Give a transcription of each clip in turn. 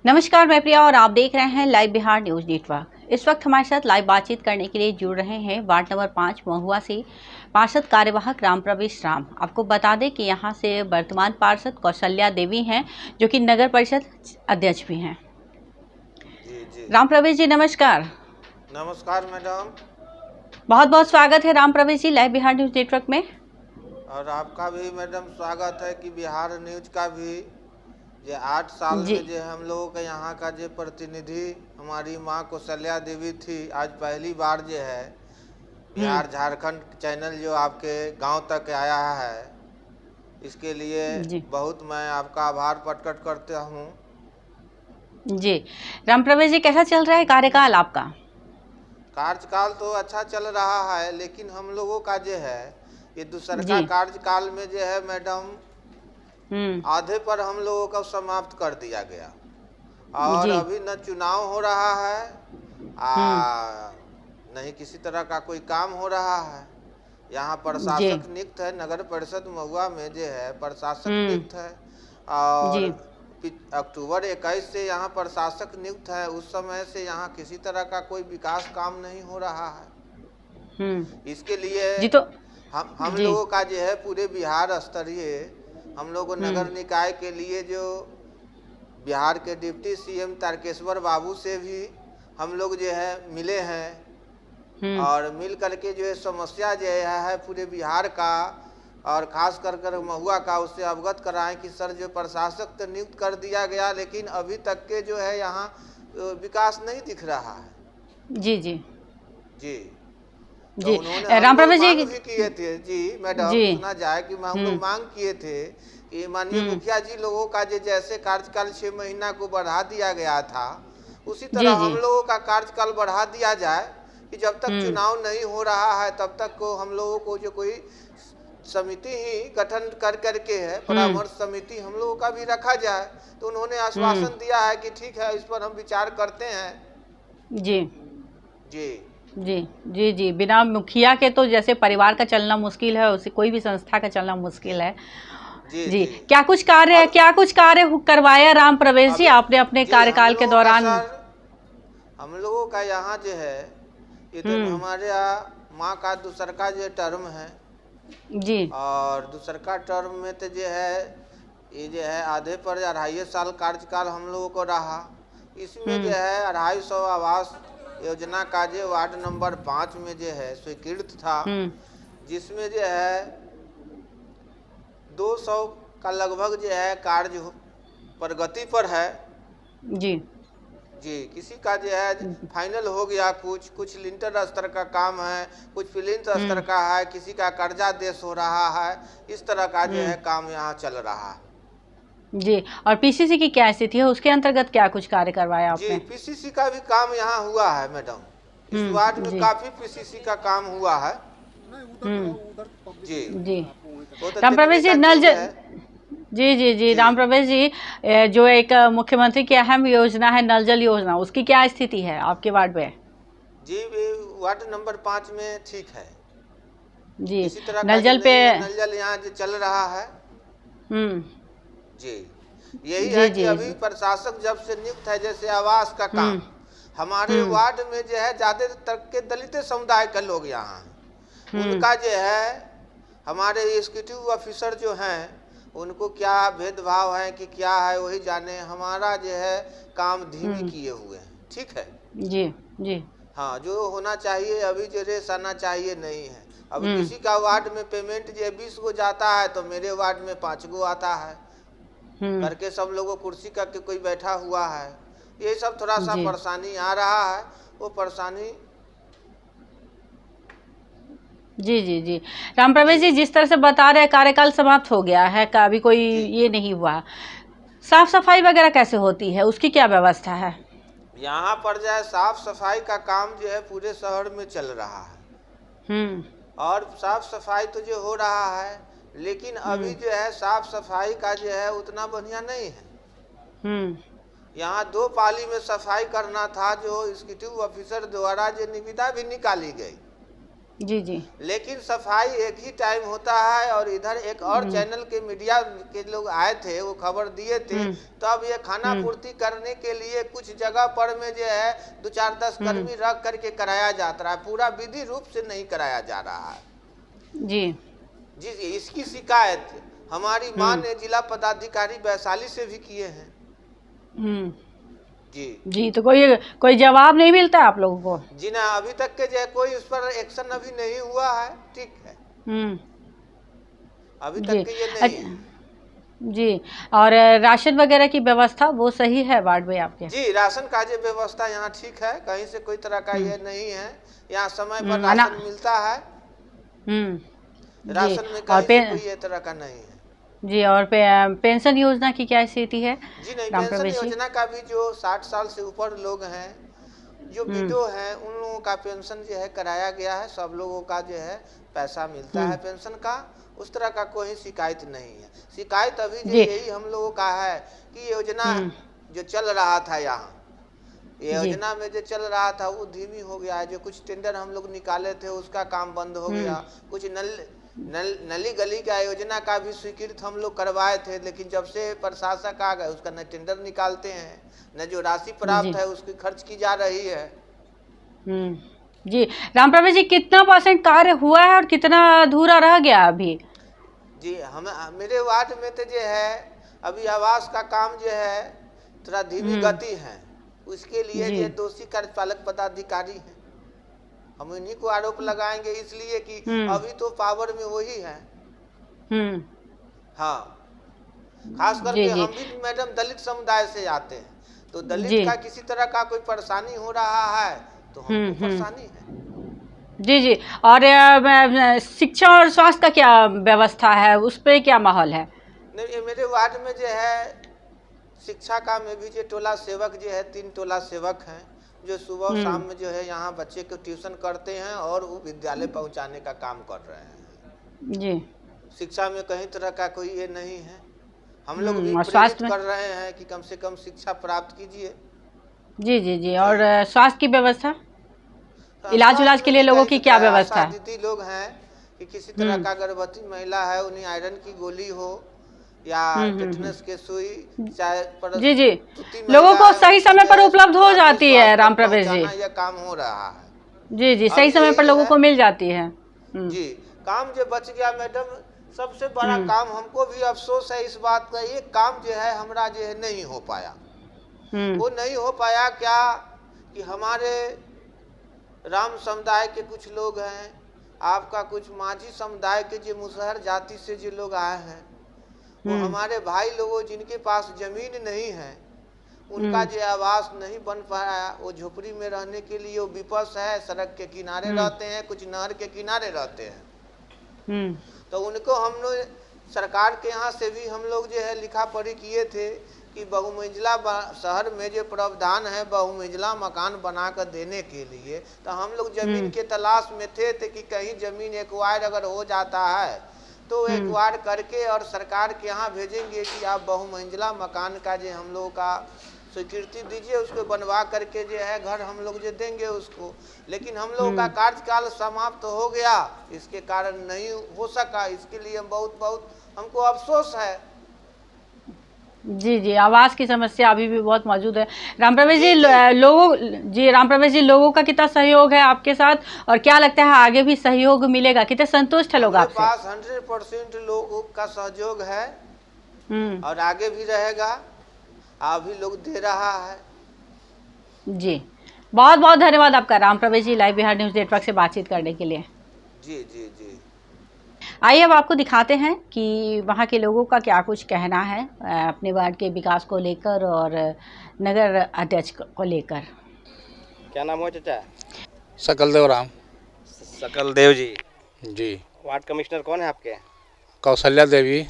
नमस्कार, मैं प्रिया और आप देख रहे हैं लाइव बिहार न्यूज नेटवर्क। इस वक्त हमारे साथ लाइव बातचीत करने के लिए जुड़ रहे हैं वार्ड नंबर 5 महुआ से पार्षद कार्यवाहक राम प्रवेश राम। आपको बता दें कि यहां से वर्तमान पार्षद कौशल्या देवी हैं, जो कि नगर परिषद अध्यक्ष भी हैं। जी। राम प्रवेश जी नमस्कार। नमस्कार मैडम। बहुत बहुत स्वागत है राम प्रवेश जी लाइव बिहार न्यूज नेटवर्क में। और आपका भी मैडम स्वागत है कि बिहार न्यूज का भी जो 8 साल में जो हम लोगों के यहाँ का जो प्रतिनिधि हमारी माँ कौशल्या देवी थी, आज पहली बार जो है बिहार झारखंड चैनल जो आपके गांव तक आया है, इसके लिए बहुत मैं आपका आभार प्रकट करता हूँ। जी राम प्रवेश जी, कैसा चल रहा है कार्यकाल आपका? कार्यकाल तो अच्छा चल रहा है, लेकिन हम लोगों का जो है ये दूसरा कार्यकाल में जो है मैडम आधे पर हम लोगों को समाप्त कर दिया गया और अभी न चुनाव हो रहा है नहीं किसी तरह का कोई काम हो रहा है। यहाँ प्रशासक नियुक्त है, नगर परिषद महुआ में जो है प्रशासक नियुक्त है और अक्टूबर 21 से यहाँ प्रशासक नियुक्त है। उस समय से यहाँ किसी तरह का कोई विकास काम नहीं हो रहा है। इसके लिए हम लोगों का जो है पूरे बिहार स्तरीय हम लोगों नगर निकाय के लिए जो बिहार के डिप्टी सीएम तारकेश्वर बाबू से भी हम लोग जो है मिले हैं और मिल करके जो है समस्या जो है पूरे बिहार का और खास कर महुआ का उससे अवगत कराएं कि सर जो प्रशासक तो नियुक्त कर दिया गया, लेकिन अभी तक के जो है यहाँ विकास नहीं दिख रहा है। जी जी जी जी राम प्रवेश जी भी किए थे। जी मैडम, सुना जाए कि हम लोग मांग किए थे कि माननीय मुखिया जी लोगों का जैसे कार्यकाल 6 महीना को बढ़ा दिया गया था, उसी तरह हम लोगों का कार्यकाल बढ़ा दिया जाए कि जब तक चुनाव नहीं हो रहा है तब तक को हम लोगों को जो कोई समिति ही गठन कर करके है परामर्श समिति हम लोगों का भी रखा जाए। तो उन्होंने आश्वासन दिया है कि ठीक है, इस पर हम विचार करते हैं। जी जी जी जी जी बिना मुखिया के तो जैसे परिवार का चलना मुश्किल है, उसे कोई भी संस्था का चलना मुश्किल है। जी क्या कुछ कार्य करवाया राम प्रवेश जी आपने अपने कार्यकाल के दौरान? हम लोगों का यहाँ जो है ये तो हमारे यहाँ माँ का दूसरा जो टर्म है जी, और दूसरा टर्म में तो जो है ये जो है आधे पर 2.5 साल कार्यकाल हम लोगों को रहा। इसमें जो है 250 आवास योजना का जो वार्ड नंबर 5 में जो है स्वीकृत था, जिसमें जो है 200 का लगभग जो है कार्य प्रगति पर है। जी जी किसी का जो है फाइनल हो गया, कुछ लिंटर स्तर का काम है, कुछ प्लिंथ स्तर का है, किसी का कर्जा देश हो रहा है। इस तरह का जो है काम यहाँ चल रहा है। जी और पीसीसी की क्या स्थिति है, उसके अंतर्गत क्या कुछ कार्य करवाया आपने? जी पीसीसी का भी काम यहाँ हुआ है मैडम। इस वार्ड में काफी पीसीसी का काम हुआ है। जी जी राम प्रवेश जी जी राम प्रवेश जी, जो एक मुख्यमंत्री की अहम योजना है नल जल योजना, उसकी क्या स्थिति है आपके वार्ड में? जी वार्ड नंबर 5 में ठीक है जी। इसी तरह नल जल यहाँ जो चल रहा है। जी यही है कि अभी प्रशासक जब से नियुक्त है, जैसे आवास का काम हमारे वार्ड में जो है ज्यादा तक के दलित समुदाय के लोग यहाँ हैं, उनका जो है हमारे एग्जीक्यूटिव ऑफिसर जो हैं उनको क्या भेदभाव है कि क्या है वही जाने। हमारा जो है काम धीमी किए हुए हैं। ठीक है जी जी हाँ, जो होना चाहिए अभी जो रेस आना चाहिए नहीं है। अभी किसी का वार्ड में पेमेंट जो 20 गो जाता है तो मेरे वार्ड में 5 गो आता है करके सब लोगों कुर्सी करके कोई बैठा हुआ है। ये सब थोड़ा सा परेशानी आ रहा है, वो परेशानी। जी जी जी राम प्रवेश जी, जिस तरह से बता रहे हैं कार्यकाल समाप्त हो गया है, अभी कोई ये नहीं हुआ, साफ सफाई वगैरह कैसे होती है, उसकी क्या व्यवस्था है? यहाँ पर जो है साफ सफाई का काम जो है पूरे शहर में चल रहा है और साफ सफाई तो जो हो रहा है, लेकिन अभी जो है साफ सफाई का जो है उतना बढ़िया नहीं है। यहाँ 2 पाली में सफाई करना था, जो एग्जीक्यूटिव ऑफिसर द्वारा जो निविदा भी निकाली गई जी जी। लेकिन सफाई एक ही टाइम होता है, और इधर एक और चैनल के मीडिया के लोग आए थे, वो खबर दिए थे, तब ये खाना पूर्ति करने के लिए कुछ जगह पर में जो है 2-4-10 कर्मी रख करके कराया जाता है, पूरा विधि रूप से नहीं कराया जा रहा है। जी जी जी, इसकी शिकायत हमारी माननीय जिला पदाधिकारी वैशाली से भी किए हैं। जी जी, तो कोई जवाब नहीं मिलता आप लोगों को? जी ना, अभी तक के जो है कोई उस पर एक्शन अभी नहीं हुआ है। ठीक है, अभी तक के ये नहीं। जी, और राशन वगैरह की व्यवस्था वो सही है वार्ड में आपके? जी, राशन का जो व्यवस्था यहाँ ठीक है, कहीं से कोई तरह का ये नहीं है, यहाँ समय पर राशन मिलता है। राशन में कहीं से कोई ये तरह का नहीं है। जी, और पेंशन योजना की क्या स्थिति है? जी नहीं, पेंशन योजना का भी जो 60 साल से ऊपर लोग हैं, जो विडो हैं, उन लोगों का पेंशन जो है कराया गया है। सब लोगों का जो है पैसा मिलता है पेंशन का, उस तरह का कोई शिकायत नहीं है। शिकायत अभी जो यही हम लोगों का है कि योजना जो चल रहा था यहाँ, ये योजना में जो चल रहा था वो धीमी हो गया है। जो कुछ टेंडर हम लोग निकाले थे उसका काम बंद हो गया। कुछ नली गली का योजना का भी स्वीकृत हम लोग करवाए थे, लेकिन जब से प्रशासक आ गए उसका न टेंडर निकालते हैं, न जो राशि प्राप्त है उसकी खर्च की जा रही है। जी, राम प्रवेश जी, कितना % कार्य हुआ है और कितना अधूरा रह गया अभी? जी, मेरे वार्ड में तो जो है अभी आवास का काम जो है थोड़ा धीमी गति है, उसके लिए जो दोषी कार्यपालक पदाधिकारी है, हम उन्हीं को आरोप लगाएंगे, इसलिए कि अभी तो पावर में वही है। हाँ, खास करके हम भी मैडम दलित समुदाय से आते हैं, तो दलित का किसी तरह का कोई परेशानी हो रहा है तो हमको परेशानी है। जी जी, और शिक्षा और स्वास्थ्य का क्या व्यवस्था है, उस पे क्या माहौल है? नहीं, मेरे वार्ड में जो है शिक्षा का में भी जो टोला सेवक जो है 3 टोला सेवक हैं, जो सुबह शाम में जो है यहाँ बच्चे को ट्यूशन करते हैं और वो विद्यालय पहुँचाने का काम कर रहे हैं। जी, शिक्षा में कहीं तरह का कोई ये नहीं है। हम लोग भी प्रेरित कर रहे हैं कि कम से कम शिक्षा प्राप्त कीजिए। जी जी जी, और स्वास्थ्य की व्यवस्था, इलाज के लिए लोगों की क्या व्यवस्था है? दीदी लोग हैं कि किसी तरह का गर्भवती महिला है, उन्हें आयरन की गोली हो या टेटनस के सुई, चाहे जी जी, लोगों को सही समय पर उपलब्ध हो जाती है। राम प्रवेश जी, यह काम हो रहा है। जी जी, सही समय पर लोगों को मिल जाती है। जी, काम जो बच गया मैडम, सबसे बड़ा काम हमको भी अफसोस है इस बात का, ये काम जो है हमारा जो है नहीं हो पाया। वो नहीं हो पाया क्या कि हमारे राम समुदाय के कुछ लोग हैं, आपका कुछ माझी समुदाय के जो मुसहर जाति से जो लोग आए हैं, वो हमारे भाई लोगों जिनके पास जमीन नहीं है, उनका जो आवास नहीं बन पाया, वो झोपड़ी में रहने के लिए वो विपस है, सड़क के किनारे रहते हैं, कुछ नहर के किनारे रहते हैं। तो उनको हम लोग सरकार के यहाँ से भी हम लोग जो है लिखा पढ़ी किए थे कि बहुमंजिला शहर में जो प्रावधान है बहुमंजिला मकान बनाकर देने के लिए, तो हम लोग जमीन के तलाश में थे कि कहीं जमीन एक्वायर अगर हो जाता है तो एक्वायर करके और सरकार के यहाँ भेजेंगे कि आप बहुमंजिला मकान का जो हम लोगों का स्वीकृति दीजिए, उसको बनवा करके जो है घर हम लोग जो देंगे उसको। लेकिन हम लोगों का कार्यकाल समाप्त हो गया, इसके कारण नहीं हो सका, इसके लिए बहुत हमको अफसोस है। जी जी, आवास की समस्या अभी भी बहुत मौजूद है। राम प्रवेश जी, राम प्रवेश जी, लोगों का कितना सहयोग है आपके साथ, और क्या लगता है आगे भी सहयोग मिलेगा? कितने संतुष्ट है लोग आपसे? पास 100% लोगों का सहयोग है और आगे भी रहेगा, अभी लोग दे रहा है। जी, बहुत बहुत धन्यवाद आपका राम प्रवेश जी, लाइव बिहार न्यूज नेटवर्क से बातचीत करने के लिए। जी जी जी, आइए अब आपको दिखाते हैं कि वहाँ के लोगों का क्या कुछ कहना है अपने वार्ड के विकास को लेकर और नगर अध्यक्ष को लेकर। क्या नाम हुआ चाचा? सकलदेव राम। सकलदेव जी। जी। वार्ड कमिश्नर कौन है आपके? कौशल्या देवी।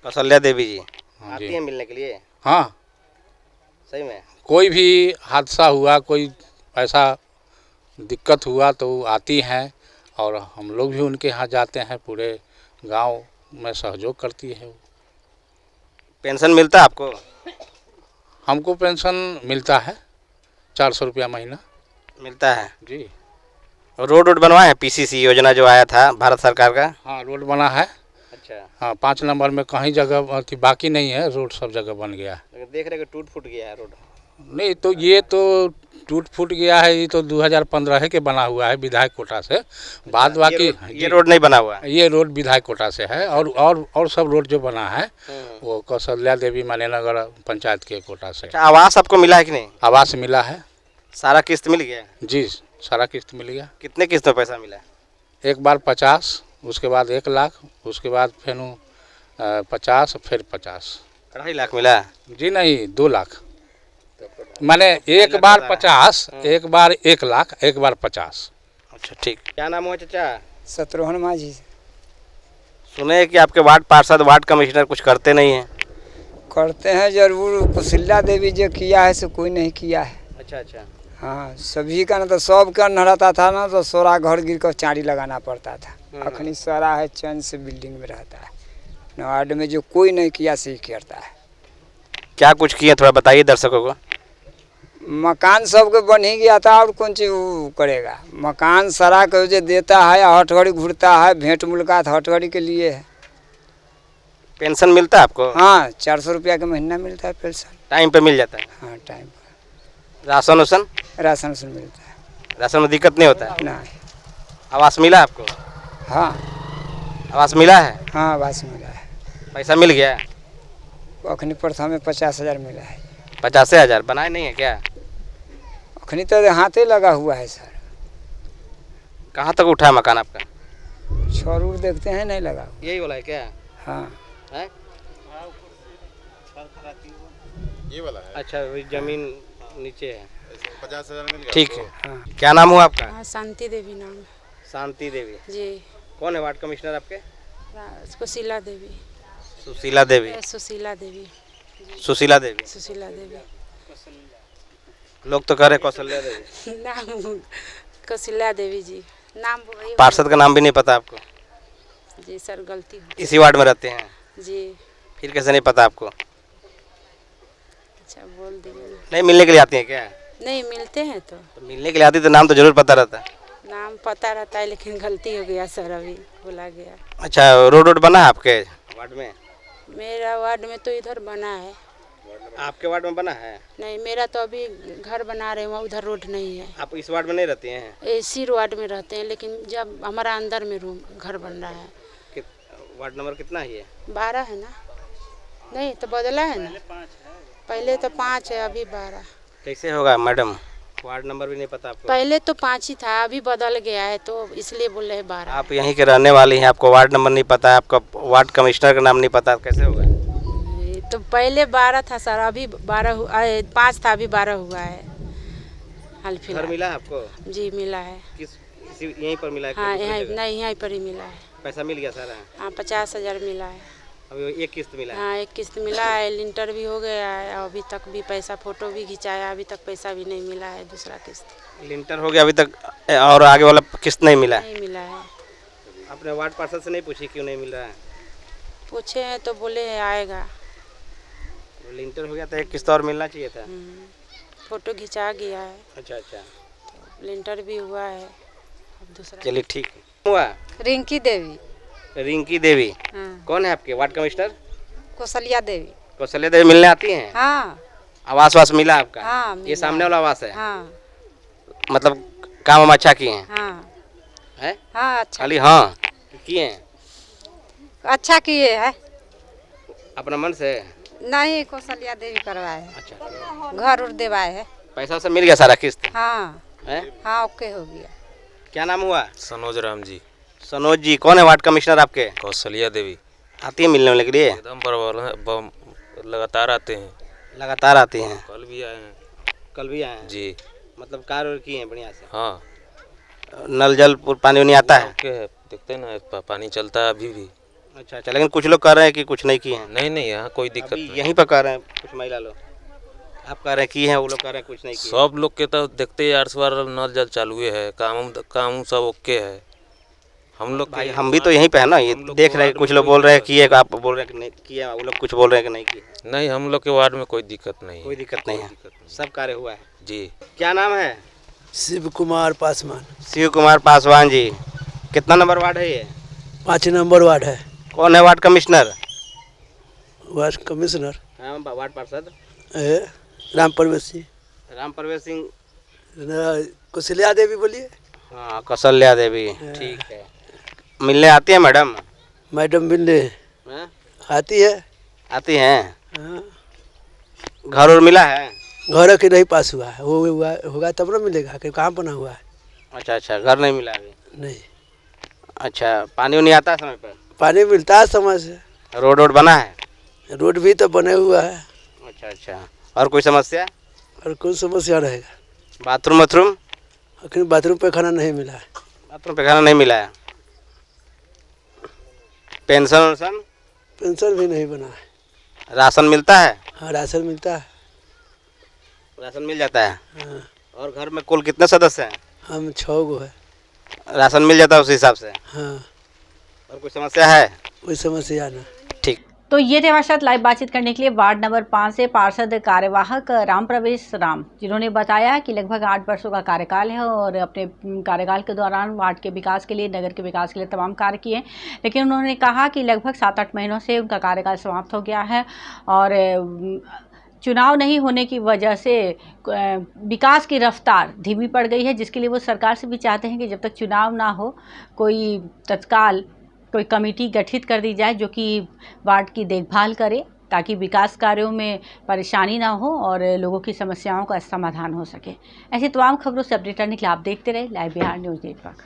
कौशल्या देवी जी आती जी। हैं मिलने के लिए? हाँ, सही में कोई भी हादसा हुआ, कोई ऐसा दिक्कत हुआ तो आती हैं, और हम लोग भी उनके यहाँ जाते हैं, पूरे गांव में सहयोग करती है। पेंशन मिलता है आपको? हमको पेंशन मिलता है 400 रुपया महीना मिलता है। जी। रोड बनवाए हैं? पीसीसी योजना जो आया था भारत सरकार का। हाँ, रोड बना है। अच्छा। हाँ, 5 नंबर में कहीं जगह थी बाकी नहीं है, रोड सब जगह बन गया। देख रहे कि टूट फूट गया है रोड। नहीं तो ये तो टूट फूट गया है, ये तो 2015 के बना हुआ है विधायक कोटा से। बाद बाकी ये रोड नहीं बना हुआ है। ये रोड विधायक कोटा से है और सब रोड जो बना है वो कौशल्या देवी मानेनगर पंचायत के कोटा से। आवास आपको मिला है कि नहीं? आवास मिला है। सारा किस्त मिल गया? जी, सारा किस्त मिल गया। कितने किस्त में पैसा मिला? एक बार 50, उसके बाद 1 लाख, उसके बाद फिर 50, फिर 50। 2.5 लाख मिला? जी नहीं, 2 लाख। माने एक बार 50, एक बार 1 लाख, एक बार 50। अच्छा, ठीक। क्या नाम हुआ चाचा? शत्रुघ्न माझी। सुने कि आपके वार्ड पार्षद, वार्ड कमिश्नर कुछ करते नहीं हैं? करते हैं जरूर। कौशल्या देवी जो किया है सो कोई नहीं किया है। अच्छा अच्छा। हाँ, सभी का ना तो सब का नहराता था ना, तो सोरा घर गिर कर चारी लगाना पड़ता था। अखनी सोरा है, चंद से बिल्डिंग में रहता है। वार्ड में जो कोई नहीं किया सही करता है। क्या कुछ किए थोड़ा बताइए दर्शकों को। मकान सबके बन ही गया था, और कौन चीज वो करेगा। मकान सरा को जो देता है, हटघड़ी घूरता है, भेंट मुलाकात हटघड़ी के लिए है। पेंशन मिलता है आपको? हाँ, 400 रुपया का महीना मिलता है पेंशन। टाइम पे मिल जाता है? हाँ, टाइम पर। राशन वासन? राशन से मिलता है। राशन में दिक्कत नहीं होता है? नहीं। आवास मिला आपको? हाँ। आवास मिला है? हाँ, आवास मिला है। पैसा मिल गया? अखनी प्रथम में 50,000 मिला है। 50,000 बनाए नहीं है क्या? अखनी तो हाथे लगा हुआ है सर। कहाँ तक उठा है मकान आपका? छोरूर देखते हैं, नहीं लगा हुआ। यही वाला है क्या? हाँ है? ये वाला है। अच्छा, वही जमीन नीचे है। 50,000 मिल गया। ठीक है। हाँ। क्या नाम हुआ आपका? हाँ, शांति देवी नाम। शांति देवी। जी। कौन है वार्ड कमिश्नर आपके? सुशीला देवी। सुशीला देवी। सुशीला देवी। सुशीला देवी। सुशीला देवी। लोग तो कह रहे कौशल्या देवी। नाम कौशल्या देवी जी। नाम पार्षद का नाम भी नहीं पता आपको? जी सर, गलती हो। इसी वार्ड में रहते हैं? जी। फिर कैसे नहीं पता आपको? अच्छा, बोल दिए। नहीं मिलने के लिए आती हैं क्या? नहीं मिलते हैं तो मिलने के लिए आती तो नाम तो जरूर पता रहता। नाम पता रहता है, लेकिन गलती हो गया सर, अभी बोला गया। अच्छा, रोड बना है आपके वार्ड में? मेरा वार्ड में तो इधर बना है। आपके वार्ड में बना है? नहीं, मेरा तो अभी घर बना रहे हैं, उधर रोड नहीं है। आप इस वार्ड में नहीं रहते हैं? इसी वार्ड में रहते हैं, लेकिन जब हमारा अंदर में रूम घर बन रहा है। वार्ड नंबर कितना है ये? 12 है ना? नहीं तो बदला है ना, पहले तो 5 है, अभी 12। कैसे होगा मैडम, वार्ड नंबर भी नहीं पता आपको? पहले तो 5 ही था, अभी बदल गया है, तो इसलिए बोल रहे हैं 12। आप यहीं के रहने वाली हैं, आपको वार्ड नंबर नहीं पता है, आपका वार्ड कमिश्नर का नाम नहीं पता, कैसे होगा? तो पहले 12 था सर, अभी 5 था, अभी 12 हुआ है हाल फिलहाल। घर मिला है आपको? जी मिला है। यहीं पर मिला है? हाँ, यहीं पर ही मिला है। पैसा मिल गया सारा? हाँ, 50,000 मिला है। अभी एक किस्त मिला है? हाँ, एक किस्त मिला है, लिंटर भी हो गया है, अभी तक भी पैसा, फोटो भी खिंचाया, अभी तक पैसा भी नहीं मिला है, दूसरा किस्त। लिंटर हो गया अभी तक, और आगे वाला किस्त नहीं मिला? नहीं मिला है। अपने वार्ड पार्षद से नहीं पूछी क्यों नहीं मिल रहा है? पूछे हैं तो बोले हैं आएगा। लिंटर हो गया तो एक किस्त और मिलना चाहिए था। फोटो खिंचा गया है। अच्छा अच्छा। लिंटर भी हुआ है, अब दूसरा। चलिए ठीक है। हुआ? रिंकी देवी। रिंकी देवी। हाँ। कौन है आपके वार्ड कमिश्नर? कौशल्या देवी। कौशल्या देवी मिलने आती हैं? हाँ। आवास वास मिला आपका? हाँ, मिला। ये सामने वाला आवास है? हाँ। मतलब काम हम अच्छा किए हैं? हाँ। है? हाँ, अच्छा खाली हाँ किए हैं? अच्छा किए है। अपना मन से? नहीं, कौशल्या देवी करवाए है। अच्छा। घर उर देवाए है। पैसा सब मिल गया सारा किस्त? हाँ। है? हाँ, ओके हो गया। क्या नाम हुआ? सनोज राम जी। सनोज जी। कौन है वार्ड कमिश्नर आपके? कौशल्या देवी। आती है मिलने के लिए? एकदम पर लगातार आते हैं। लगातार आती हैं? कल भी आए हैं। कल भी आए हैं? जी। मतलब कार की हैं बढ़िया से? हाँ। नल जल पानी नहीं आता है? ओके है, देखते हैं ना, पानी चलता है अभी भी। अच्छा अच्छा। लेकिन कुछ लोग कह रहे हैं कि कुछ नहीं किए हैं? नहीं नहीं, यहाँ कोई दिक्कत नहीं। यहीं पर कह रहे हैं कुछ महिला लोग, आप कह रहे हैं की हैं, वो लोग कह रहे हैं कुछ नहीं किए। सब लोग के तो देखते हैं 8 बार नल जल चालू है, काम सब ओके है। हम लोग भाई हम भी तो यहीं पे है ना, ये देख रहे हैं, कुछ लोग बोल रहे हैं किए, आप बोल रहे हैं कि नहीं किए, वो लोग कुछ बोल रहे हैं कि नहीं किए। नहीं, हम लोग के वार्ड में कोई दिक्कत नहीं है। कोई दिक्कत नहीं है, सब कार्य हुआ है। जी। क्या नाम है? शिव कुमार पासवान। शिव कुमार पासवान जी, कितना नंबर वार्ड है ये? 5 नंबर वार्ड है। कौन है वार्ड कमिश्नर? वार्ड कमिश्नर हाँ, वार्ड पार्षद राम प्रवेश सिंह। राम प्रवेश सिंह, कौशल्या देवी बोलिए। हाँ, कौशल्या देवी, ठीक है। मिलने आती है मैडम? मैडम मिलने आती है। आती हैं? हाँ। घर और मिला है? घर के नहीं पास हुआ है, वो होगा तब ना मिलेगा, कि कहाँ बना हुआ है। अच्छा अच्छा, घर नहीं मिला अभी? नहीं। अच्छा, पानी नहीं आता है समय पर? पानी मिलता है समय से। रोड बना है? रोड भी तो बने हुआ है। अच्छा अच्छा, और कोई समस्या? और कौन समस्या रहेगा? बाथरूम बाथरूम पे खाना नहीं मिला है। बाथरूम पे खाना नहीं मिला है। पेंशन भी नहीं बना है। राशन मिलता है? हाँ, राशन मिलता है। राशन मिल जाता है। हाँ। और घर में कुल कितने सदस्य हैं? हम 6 गो है। राशन मिल जाता है उस हिसाब से? हाँ। और कोई समस्या है? कोई समस्या ना। ठीक। तो ये थे हमारे साथ लाइव बातचीत करने के लिए वार्ड नंबर 5 से पार्षद कार्यवाहक राम प्रवेश राम, जिन्होंने बताया कि लगभग 8 वर्षों का कार्यकाल है और अपने कार्यकाल के दौरान वार्ड के विकास के लिए, नगर के विकास के लिए तमाम कार्य किए। लेकिन उन्होंने कहा कि लगभग 7-8 महीनों से उनका कार्यकाल समाप्त हो गया है और चुनाव नहीं होने की वजह से विकास की रफ्तार धीमी पड़ गई है, जिसके लिए वो सरकार से भी चाहते हैं कि जब तक चुनाव ना हो कोई तत्काल कोई कमेटी गठित कर दी जाए जो कि वार्ड की देखभाल करे, ताकि विकास कार्यों में परेशानी ना हो और लोगों की समस्याओं का समाधान हो सके। ऐसी तमाम खबरों से अपडेट रहने के लिए आप देखते रहे लाइव बिहार न्यूज़ नेटवर्क।